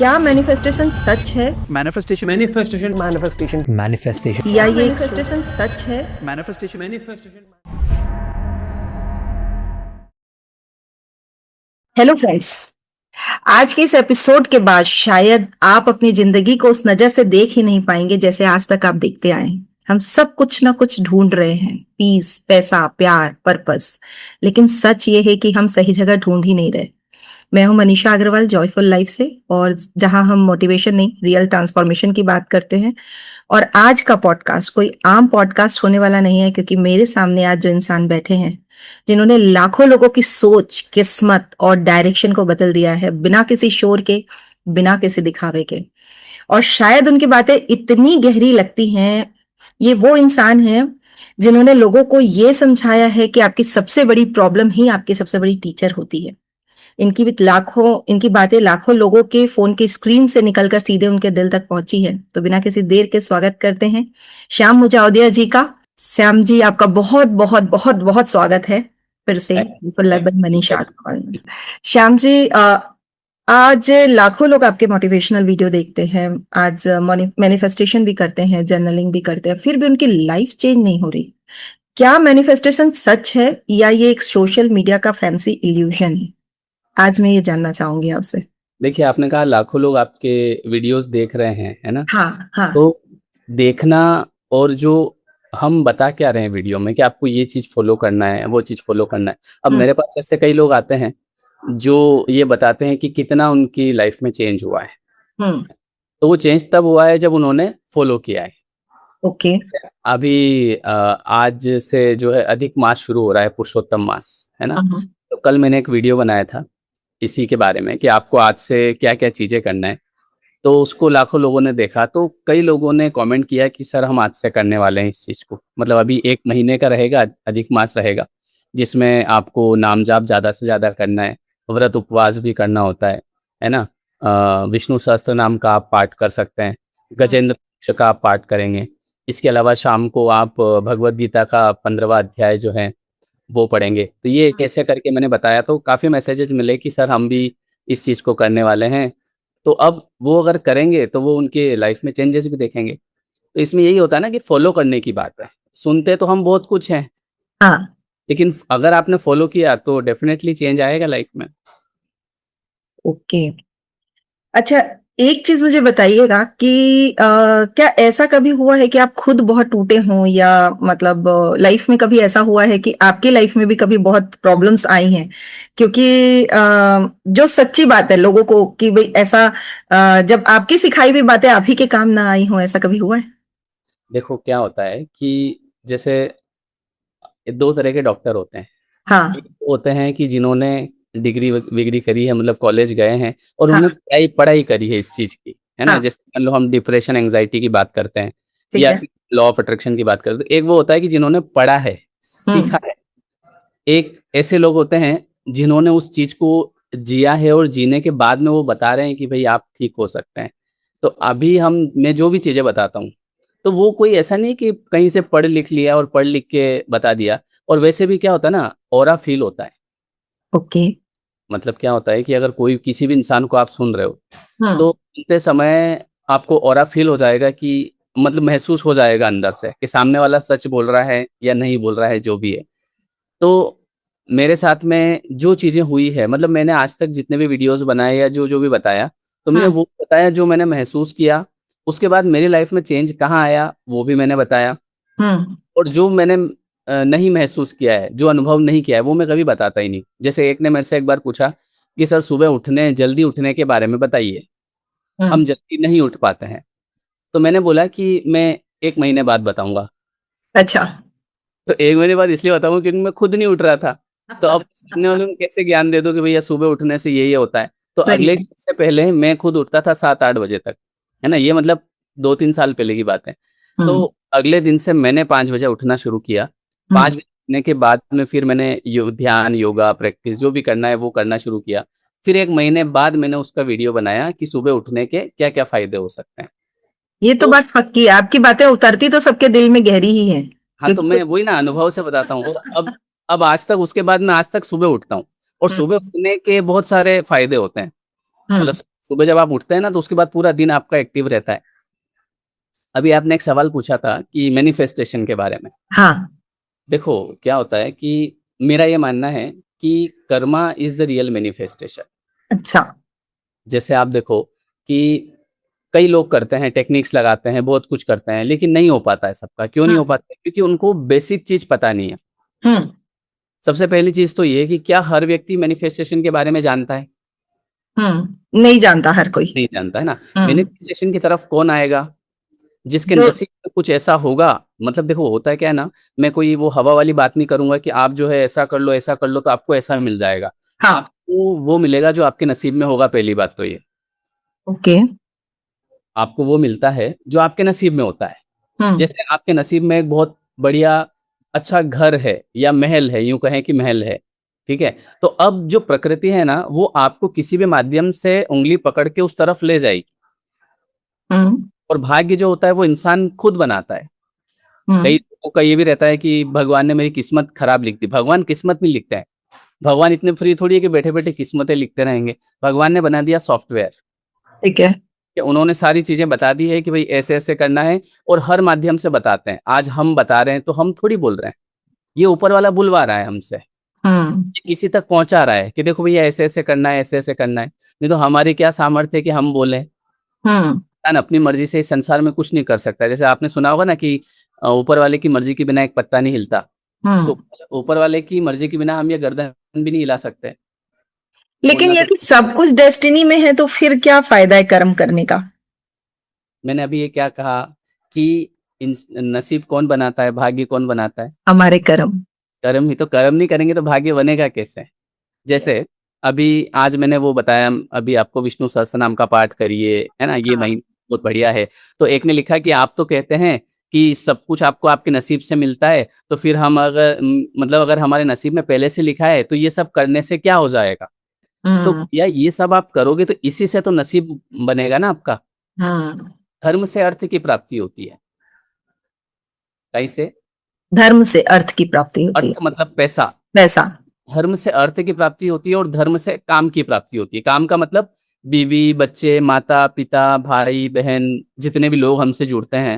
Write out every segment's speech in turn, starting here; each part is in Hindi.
क्या मैनिफेस्टेशन सच है मैनिफेस्टेशन या ये मैनिफेस्टेशन सच है? हेलो फ्रेंड्स, आज के इस एपिसोड के बाद शायद आप अपनी जिंदगी को उस नजर से देख ही नहीं पाएंगे जैसे आज तक आप देखते आए हैं। हम सब कुछ ना कुछ ढूंढ रहे हैं, पीस, पैसा, प्यार, पर्पस, लेकिन सच ये है कि हम सही जगह ढूंढ ही नहीं रहे। मैं हूं मनीषा अग्रवाल, जॉयफुल लाइफ से, और जहां हम मोटिवेशन नहीं, रियल ट्रांसफॉर्मेशन की बात करते हैं। और आज का पॉडकास्ट कोई आम पॉडकास्ट होने वाला नहीं है, क्योंकि मेरे सामने आज जो इंसान बैठे हैं, जिन्होंने लाखों लोगों की सोच, किस्मत और डायरेक्शन को बदल दिया है, बिना किसी शोर के, बिना किसी दिखावे के। और शायद उनकी बातें इतनी गहरी लगती हैं। ये वो इंसान हैं जिन्होंने लोगों को ये समझाया है कि आपकी सबसे बड़ी प्रॉब्लम ही आपकी सबसे बड़ी टीचर होती है। इनकी बातें लाखों लोगों के फोन की स्क्रीन से निकलकर सीधे उनके दिल तक पहुंची है। तो बिना किसी देर के स्वागत करते हैं श्याम मुजावदिया जी का। श्याम जी, आपका बहुत बहुत बहुत बहुत स्वागत है फिर से मनीषा। श्याम जी, आज लाखों लोग आपके मोटिवेशनल वीडियो देखते हैं, आज मैनिफेस्टेशन भी करते हैं, जर्नलिंग भी करते हैं, फिर भी उनकी लाइफ चेंज नहीं हो रही। क्या मैनिफेस्टेशन सच है या ये एक सोशल मीडिया का फैंसी इल्यूजन है? आज मैं ये जानना चाहूंगी आपसे। देखिए, आपने कहा लाखों लोग आपके वीडियोस देख रहे हैं, है ना? हाँ हाँ। तो देखना और जो हम बता क्या रहे हैं वीडियो में कि आपको ये चीज फॉलो करना है, वो चीज फॉलो करना है। अब मेरे पास ऐसे कई लोग आते हैं जो ये बताते हैं कि कितना उनकी लाइफ में चेंज हुआ है। तो वो चेंज तब हुआ है जब उन्होंने फॉलो किया है। ओके। अभी आज से जो है अधिक मास शुरू हो रहा है, पुरुषोत्तम मास, है ना? तो कल मैंने एक वीडियो बनाया था इसी के बारे में कि आपको आज से क्या क्या चीजें करना है। तो उसको लाखों लोगों ने देखा, तो कई लोगों ने कमेंट किया कि सर हम आज से करने वाले हैं इस चीज को। मतलब अभी 1 महीने का रहेगा, अधिक मास रहेगा, जिसमें आपको नाम जाप ज्यादा से ज्यादा करना है, व्रत उपवास भी करना होता है ना? विष्णु सहस्त्र नाम का आप पाठ कर सकते हैं, गजेंद्र मोक्ष का आप पाठ करेंगे। इसके अलावा शाम को आप भगवद गीता का 15वां अध्याय जो है वो पढ़ेंगे। तो ये कैसे करके मैंने बताया, तो काफी मैसेजेस मिले कि सर हम भी इस चीज को करने वाले हैं। तो अब वो अगर करेंगे तो वो उनके लाइफ में चेंजेस भी देखेंगे। तो इसमें यही होता है ना कि फॉलो करने की बात है। सुनते तो हम बहुत कुछ हैं, हाँ, लेकिन अगर आपने फॉलो किया तो डेफिनेटली चेंज आएगा लाइफ में। ओके। अच्छा, एक चीज मुझे बताइएगा कि क्या ऐसा कभी हुआ है कि आप खुद बहुत टूटे हों, या मतलब लाइफ में कभी ऐसा हुआ है कि आपकी लाइफ में भी कभी बहुत प्रॉब्लम्स आई हैं? क्योंकि जो सच्ची बात है लोगों को कि भाई ऐसा, जब आपकी सिखाई हुई बातें आप ही के काम ना आई हों, ऐसा कभी हुआ है? देखो क्या होता है कि जैसे 2 तरह के डॉक्टर होते हैं। हाँ एक होते हैं कि जिन्होंने डिग्री विग्री करी है, मतलब कॉलेज गए हैं और हाँ। उन्होंने पढ़ाई करी है इस चीज की, है ना? हाँ, जैसे मान लो हम डिप्रेशन एंजाइटी की बात करते हैं ठीक या है। लॉ ऑफ अट्रैक्शन की बात करते हैं। एक वो होता है कि जिन्होंने पढ़ा है, सीखा है। एक ऐसे लोग होते हैं जिन्होंने उस चीज को जिया है और जीने के बाद में वो बता रहे हैं कि भाई आप ठीक हो सकते हैं। तो अभी मैं जो भी चीजें बताता हूँ, तो वो कोई ऐसा नहीं कि कहीं से पढ़ लिख लिया और पढ़ लिख के बता दिया। और वैसे भी क्या होता है ना, ऑरा फील होता है। ओके। मतलब क्या होता है कि अगर कोई किसी भी इंसान को आप सुन रहे हो, हाँ तो सुनते समय आपको ऑरा फील हो जाएगा कि मतलब महसूस हो जाएगा अंदर से कि सामने वाला सच बोल रहा है या नहीं बोल रहा है, जो भी है। तो मेरे साथ में जो चीजें हुई है, मतलब मैंने आज तक जितने भी वीडियोस बनाए या जो जो भी बताया, तो मैंने हाँ। वो बताया जो मैंने महसूस किया। उसके बाद मेरी लाइफ में चेंज कहाँ आया वो भी मैंने बताया। और जो मैंने नहीं महसूस किया है, जो अनुभव नहीं किया है, वो मैं कभी बताता ही नहीं। जैसे एक ने मेरे से एक बार पूछा कि सर सुबह जल्दी उठने के बारे में बताइए, हम जल्दी नहीं उठ पाते हैं। तो मैंने बोला कि मैं 1 महीने बाद बताऊंगा। अच्छा। तो 1 महीने बाद इसलिए बताऊंगा क्योंकि मैं खुद नहीं उठ रहा था। तो अब सामने वालों को कैसे ज्ञान दे दो कि भैया सुबह उठने से यही होता है। तो सही अगले है। दिन से पहले मैं खुद उठता था 7-8 बजे तक, है ना? ये मतलब 2-3 साल पहले की बात है। तो अगले दिन से मैंने 5 बजे उठना शुरू किया। 5 बजे उठने के बाद में फिर मैंने ध्यान, योगा, प्रैक्टिस जो भी करना है वो करना शुरू किया। फिर 1 महीने बाद मैंने उसका वीडियो बनाया कि सुबह उठने के क्या क्या फायदे हो सकते हैं। ये तो बात पक्की है, आपकी बातें उतरती तो सबके दिल में गहरी ही है। हाँ, तो मैं वही ना अनुभव से बताता हूँ। और अब आज तक, उसके बाद मैं आज तक सुबह उठता हूँ और सुबह उठने के बहुत सारे फायदे होते हैं। मतलब सुबह जब आप उठते हैं ना तो उसके बाद पूरा दिन आपका एक्टिव रहता है। अभी आपने एक सवाल पूछा था कि मैनिफेस्टेशन के बारे में। हाँ। देखो क्या होता है कि मेरा ये मानना है कि Karma is the real manifestation. अच्छा। जैसे आप देखो कि कई लोग करते हैं, टेक्निक्स लगाते हैं, बहुत कुछ करते हैं, लेकिन नहीं हो पाता है सबका। क्यों नहीं हो हम्म। पाता है? क्योंकि उनको बेसिक चीज पता नहीं है। हम्म। सबसे पहली चीज तो ये है कि क्या हर व्यक्ति मैनिफेस्टेशन के बारे में जानता है? नहीं जानता हर कोई। नहीं जानता है ना। हम्म। मैनिफेस्टेशन की तरफ कौन आएगा? जिसके जो। नसीब में कुछ ऐसा होगा। मतलब देखो होता है क्या है ना, मैं कोई वो हवा वाली बात नहीं करूंगा कि आप जो है ऐसा कर लो तो आपको ऐसा मिल जाएगा। हाँ। आपको वो मिलेगा जो आपके नसीब में होगा। पहली बात तो ये, ओके। आपको वो मिलता है जो आपके नसीब में होता है। हम्म। जैसे आपके नसीब में एक बहुत बढ़िया अच्छा घर है या महल है, यूं कहें कि महल है, ठीक है। तो अब जो प्रकृति है ना वो आपको किसी भी माध्यम से उंगली पकड़ के उस तरफ ले जाएगी। हम्म। और भाग्य जो होता है वो इंसान खुद बनाता है। कई हम्म। लोगों का ये भी रहता है कि भगवान ने मेरी किस्मत खराब लिख दी। भगवान किस्मत नहीं लिखता है। भगवान इतने फ्री थोड़ी है कि बैठे बैठे किस्मतें लिखते रहेंगे। भगवान ने बना दिया सॉफ्टवेयर ठीक है। कि उन्होंने सारी चीजें बता दी है कि भाई ऐसे ऐसे करना है। और हर माध्यम से बताते हैं। आज हम बता रहे हैं तो हम थोड़ी बोल रहे हैं, ये ऊपर वाला बुलवा रहा है हमसे। हम्म। ये किसी तक पहुंचा रहा है कि देखो भैया ऐसे ऐसे करना है, ऐसे ऐसे करना है। नहीं तो हमारी क्या सामर्थ्य है कि हम बोले। हम्म। इंसान अपनी मर्जी से इस संसार में कुछ नहीं कर सकता। जैसे आपने सुना होगा ना कि ऊपर वाले की मर्जी के बिना एक पत्ता नहीं हिलता। हम्म। तो ऊपर वाले की मर्जी के बिना हम ये गर्दन भी नहीं हिला सकते। लेकिन बोलना तो यदि सब कुछ डेस्टिनी में है तो फिर क्या फायदा है कर्म करने का? मैंने अभी ये क्या कहा कि नसीब कौन बनाता है, भाग्य कौन बनाता है? हमारे कर्म। कर्म ही तो। कर्म नहीं करेंगे तो भाग्य बनेगा कैसे? जैसे अभी आज मैंने वो बताया, अभी आपको विष्णु सहस्त्र नाम का पाठ करिए, है ना, ये हाँ। महीना बहुत बढ़िया है। तो एक ने लिखा कि आप तो कहते हैं कि सब कुछ आपको आपके नसीब से मिलता है, तो फिर हम अगर मतलब अगर हमारे नसीब में पहले से लिखा है तो ये सब करने से क्या हो जाएगा? तो हम्म। या ये सब आप करोगे तो इसी से तो नसीब बनेगा ना आपका। हम्म। धर्म से अर्थ की प्राप्ति होती है। कैसे? धर्म से अर्थ की प्राप्ति होती अर्थ है। मतलब पैसा। पैसा। धर्म से अर्थ की प्राप्ति होती है और धर्म से काम की प्राप्ति होती है। काम का मतलब बीवी बच्चे माता पिता भाई बहन जितने भी लोग हमसे जुड़ते हैं,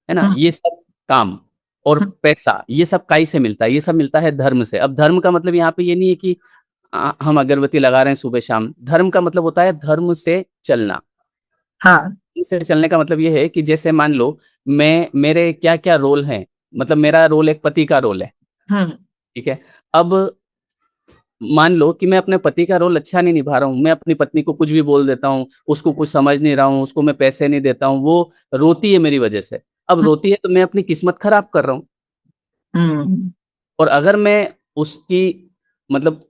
है ना, हम्म। ये सब काम। और हम्म। पैसा ये सब काई से मिलता है? ये सब मिलता है धर्म से। अब धर्म का मतलब यहाँ पे ये नहीं है कि हम अगरबत्ती लगा रहे हैं सुबह शाम। धर्म का मतलब होता है धर्म से चलना। हाँ। धर्म से चलने का मतलब ये है कि जैसे मान लो मैं मेरे क्या क्या रोल हैं। मतलब मेरा रोल एक पति का रोल है, हम्म। ठीक है। अब मान लो कि मैं अपने पति का रोल अच्छा नहीं निभा रहा हूँ, मैं अपनी पत्नी को कुछ भी बोल देता हूँ, उसको कुछ समझ नहीं रहा हूँ, उसको मैं पैसे नहीं देता हूँ, वो रोती है मेरी वजह से। अब रोती है तो मैं अपनी किस्मत खराब कर रहा हूँ। हम्म। और अगर मैं उसकी मतलब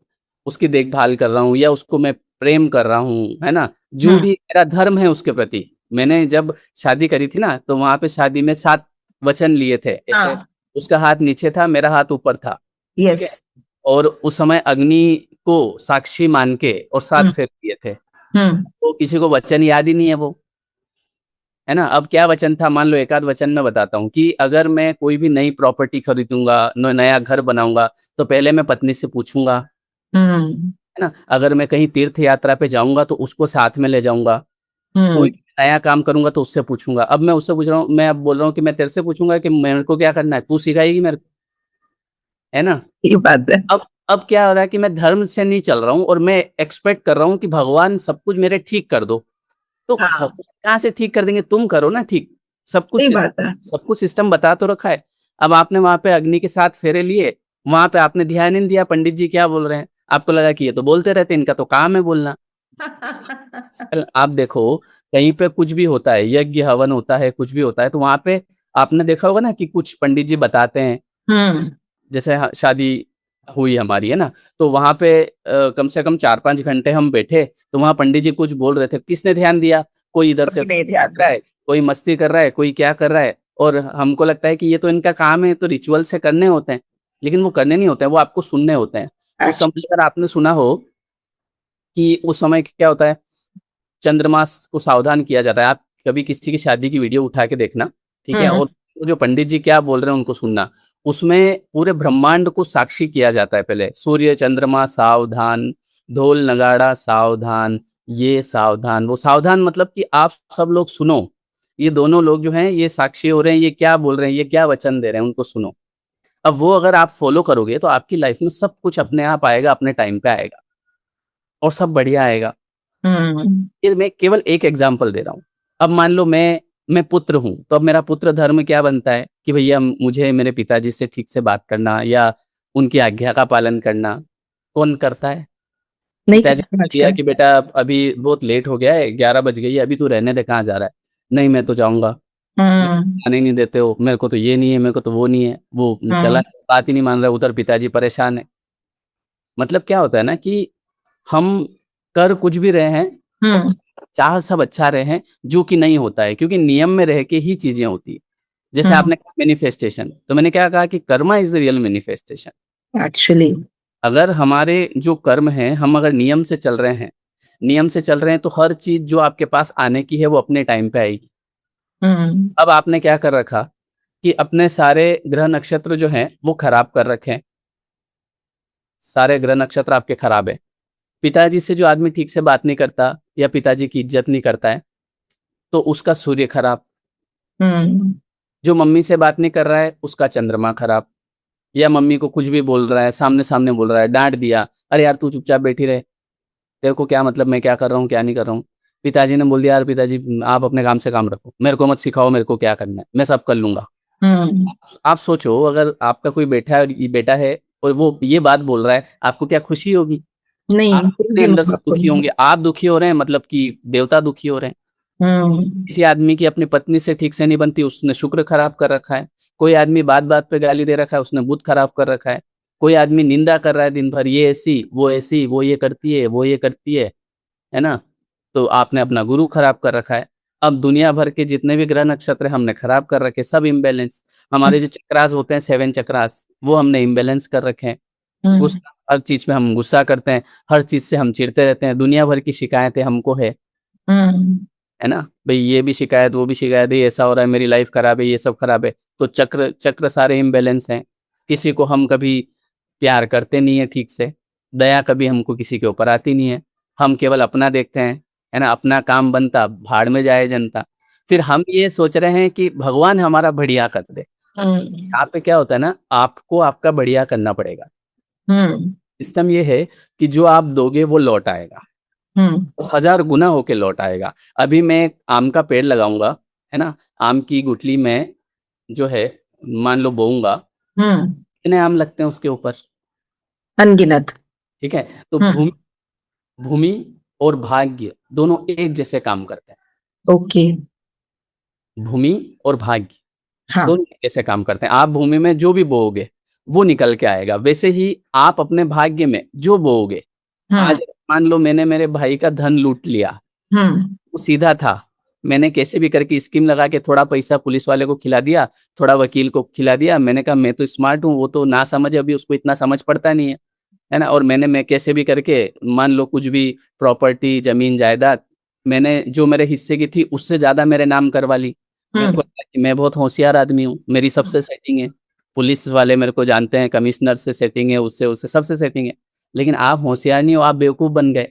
उसकी देखभाल कर रहा हूँ या उसको मैं प्रेम कर रहा हूँ, है ना, जो हम्म। भी मेरा धर्म है उसके प्रति। मैंने जब शादी करी थी ना तो वहां पे शादी में 7 वचन लिए थे ऐसे। हाँ। उसका हाथ नीचे था, मेरा हाथ ऊपर था, ठीक यस। है। और उस समय अग्नि को साक्षी मान के और 7 हम्म। फेर दिए थे। हम्म। तो किसी को वचन याद ही नहीं है वो, है ना। अब क्या वचन था, मान लो एक आध वचन मैं बताता हूँ कि अगर मैं कोई भी नई प्रॉपर्टी खरीदूंगा, नया घर बनाऊंगा, तो पहले मैं पत्नी से पूछूंगा, हम्म। है ना। अगर मैं कहीं तीर्थ यात्रा पे जाऊंगा तो उसको साथ में ले जाऊंगा। कोई हम्म। नया काम करूंगा तो उससे पूछूंगा। अब मैं उससे पूछ रहा हूँ, मैं अब बोल रहा हूँ कि मैं तेरे से पूछूंगा कि मेरे को क्या करना है, तू सिखाएगी मेरे को, है ना। ये बात है। अब क्या हो रहा है कि मैं धर्म से नहीं चल रहा हूँ और मैं एक्सपेक्ट कर रहा हूँ कि भगवान सब कुछ मेरे ठीक कर दो। तो हाँ। भगवान कहाँ से ठीक कर देंगे? तुम करो ना ठीक। सही बात है। सब कुछ सिस्टम बता तो रखा है। अब आपने वहां पे अग्नि के साथ फेरे लिए, वहां पे आपने ध्यान ही नहीं दिया पंडित जी क्या बोल रहे हैं। आपको लगा कि ये तो बोलते रहते हैं, इनका तो काम है बोलना। कल आप देखो कहीं पे कुछ भी होता है, यज्ञ हवन होता है, कुछ भी होता है, तो वहां पे आपने देखा होगा ना कि कुछ पंडित जी बताते हैं। हम्म। जैसे शादी हुई हमारी, है ना, तो वहां पे कम से कम 4-5 घंटे हम बैठे, तो वहां पंडित जी कुछ बोल रहे थे, किसने ध्यान दिया? कोई इधर से कोई नहीं ध्यान रहा दिया। है, कोई मस्ती कर रहा है, कोई क्या कर रहा है। और हमको लगता है कि ये तो इनका काम है, तो रिचुअल से करने होते हैं। लेकिन वो करने नहीं होते हैं, वो आपको सुनने होते हैं। उस अच्छा। समय अगर आपने सुना हो कि उस समय क्या होता है, चंद्रमास को सावधान किया जाता है। आप कभी किसी की शादी की वीडियो उठा के देखना, ठीक है। हम्म। और वो जो पंडित जी क्या बोल रहे हैं उनको सुनना। उसमें पूरे ब्रह्मांड को साक्षी किया जाता है। पहले सूर्य चंद्रमा सावधान, ढोल नगाड़ा सावधान, ये सावधान, वो सावधान मतलब कि आप सब लोग सुनो, ये दोनों लोग जो हैं ये साक्षी हो रहे हैं, ये क्या बोल रहे हैं, ये क्या वचन दे रहे हैं, उनको सुनो। अब वो अगर आप फॉलो करोगे तो आपकी लाइफ में सब कुछ अपने आप आएगा, अपने टाइम पे आएगा और सब बढ़िया आएगा। ये मैं केवल एक एग्जांपल दे रहा हूँ। अब मान लो मैं पुत्र हूँ, तो अब मेरा पुत्र धर्म क्या बनता है कि भैया मुझे मेरे पिताजी से ठीक से बात करना या उनकी आज्ञा का पालन करना। कौन करता है? नहीं पिताजी करते ने दिया आजकल। कि बेटा अभी बहुत लेट हो गया है, 11 बज गई है, अभी तू रहने दे, कहाँ जा रहा है? नहीं मैं तो जाऊंगा। हम्म। आने नहीं देते हो, मेरे को तो ये नहीं है, मेरे को तो वो नहीं है, वो चला हम्म। बात ही नहीं मान रहा, उधर पिताजी परेशान है। मतलब क्या होता है ना कि हम कर कुछ भी रहे हैं और हम्म। चाह सब अच्छा रहे हैं, जो कि नहीं होता है, क्योंकि नियम में रह के ही चीजें होती है। जैसे हम्म। आपने कहा मैनिफेस्टेशन, तो मैंने क्या कहा कि Karma is the real manifestation. Actually. अगर हमारे जो कर्म हैं, हम अगर नियम से चल रहे हैं, नियम से चल रहे हैं, तो हर चीज जो आपके पास आने की है वो अपने टाइम पे आएगी। हम्म। अब आपने क्या कर रखा कि अपने सारे ग्रह नक्षत्र जो हैं वो खराब कर रखे हैं, सारे ग्रह नक्षत्र आपके खराब है। पिताजी से जो आदमी ठीक से बात नहीं करता या पिताजी की इज्जत नहीं करता है, तो उसका सूर्य खराब। हम्म। जो मम्मी से बात नहीं कर रहा है, उसका चंद्रमा खराब। या मम्मी को कुछ भी बोल रहा है, सामने सामने बोल रहा है, डांट दिया, अरे यार तू चुपचाप बैठी रहे, तेरे को क्या मतलब मैं क्या कर रहा हूँ क्या नहीं कर रहा हूँ। पिताजी ने बोल दिया, यार पिताजी आप अपने काम से काम रखो, मेरे को मत सिखाओ मेरे को क्या करना है, मैं सब कर लूंगा। हम्म। आप सोचो, अगर आपका कोई बेटा है और वो ये बात बोल रहा है, आपको क्या खुशी होगी? नहीं, आप फिर अपने भी अंदर मन से आपको दुखी नहीं। होंगे, आप दुखी हो रहे हैं मतलब कि देवता दुखी हो रहे हैं। हम्म। किसी आदमी की अपनी पत्नी से ठीक से नहीं बनती, उसने शुक्र खराब कर रखा है। कोई आदमी बात बात पे गाली दे रखा है, उसने बुध खराब कर रखा है। कोई आदमी निंदा कर रहा है दिन भर, ये ऐसी, वो ये करती है, वो ये करती है ना? तो आपने अपना गुरु खराब कर रखा है। अब दुनिया भर के जितने भी ग्रह नक्षत्र हमने खराब कर रखे, सब इम्बैलेंस। हमारे जो चक्रास होते हैं, 7 चक्रास, वो हमने इम्बैलेंस कर रखे हैं। हम्म। गुस्सा, हर चीज पे हम गुस्सा करते हैं, हर चीज से हम चिढ़ते रहते हैं, दुनिया भर की शिकायतें हमको है ना भाई, ये भी शिकायत, वो भी शिकायत है, ये ऐसा हो रहा है, मेरी लाइफ खराब है, ये सब खराब है। तो चक्र चक्र सारे इम्बैलेंस हैं। किसी को हम कभी प्यार करते नहीं है ठीक से, दया कभी हमको किसी के ऊपर आती नहीं है। हम केवल अपना देखते हैं, है ना, अपना काम बनता भाड़ में जाए जनता। फिर हम ये सोच रहे हैं कि भगवान हमारा बढ़िया कर दे। हम्म। यहाँ पे क्या होता है ना, आपको आपका बढ़िया करना पड़ेगा। हम्म। सिस्टम ये है कि जो आप दोगे वो लौट आएगा, हम्म। 1000 गुना होके लौट आएगा। अभी मैं एक आम का पेड़ लगाऊंगा, है ना, आम की गुठली में जो है, मान लो बोऊंगा, हम्म। कितने आम लगते हैं उसके ऊपर? अनगिनत। ठीक है, तो हम्म। भूमि भूमि और भाग्य दोनों एक जैसे काम करते हैं। ओके। भूमि और भाग्य हाँ। दोनों एक जैसे काम करते हैं। आप भूमि में जो भी बोओगे वो निकल के आएगा, वैसे ही आप अपने भाग्य में जो बोओगे। हम्म। आज मान लो मैंने मेरे भाई का धन लूट लिया, हम्म। वो सीधा था, मैंने कैसे भी करके स्कीम लगा के थोड़ा पैसा पुलिस वाले को खिला दिया, थोड़ा वकील को खिला दिया। मैंने कहा मैं तो स्मार्ट हूँ, वो तो ना समझ, अभी उसको इतना समझ पड़ता नहीं है ना। और मैं कैसे भी करके, मान लो कुछ भी प्रॉपर्टी जमीन जायदाद, मैंने जो मेरे हिस्से की थी उससे ज्यादा मेरे नाम करवा ली। मेरे को हम्म। लगा कि मैं बहुत होशियार आदमी हूँ, मेरी सबसे सेटिंग है, पुलिस वाले मेरे को जानते हैं, कमिश्नर से सेटिंग है, उससे उससे सबसे सेटिंग है। लेकिन आप होशियार नहीं हो, आप बेवकूफ बन गए।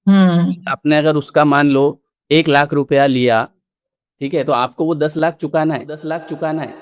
हम्म। आपने अगर उसका मान लो 1 लाख रुपया लिया, ठीक है, तो आपको वो 10 लाख चुकाना है, 10 लाख चुकाना है।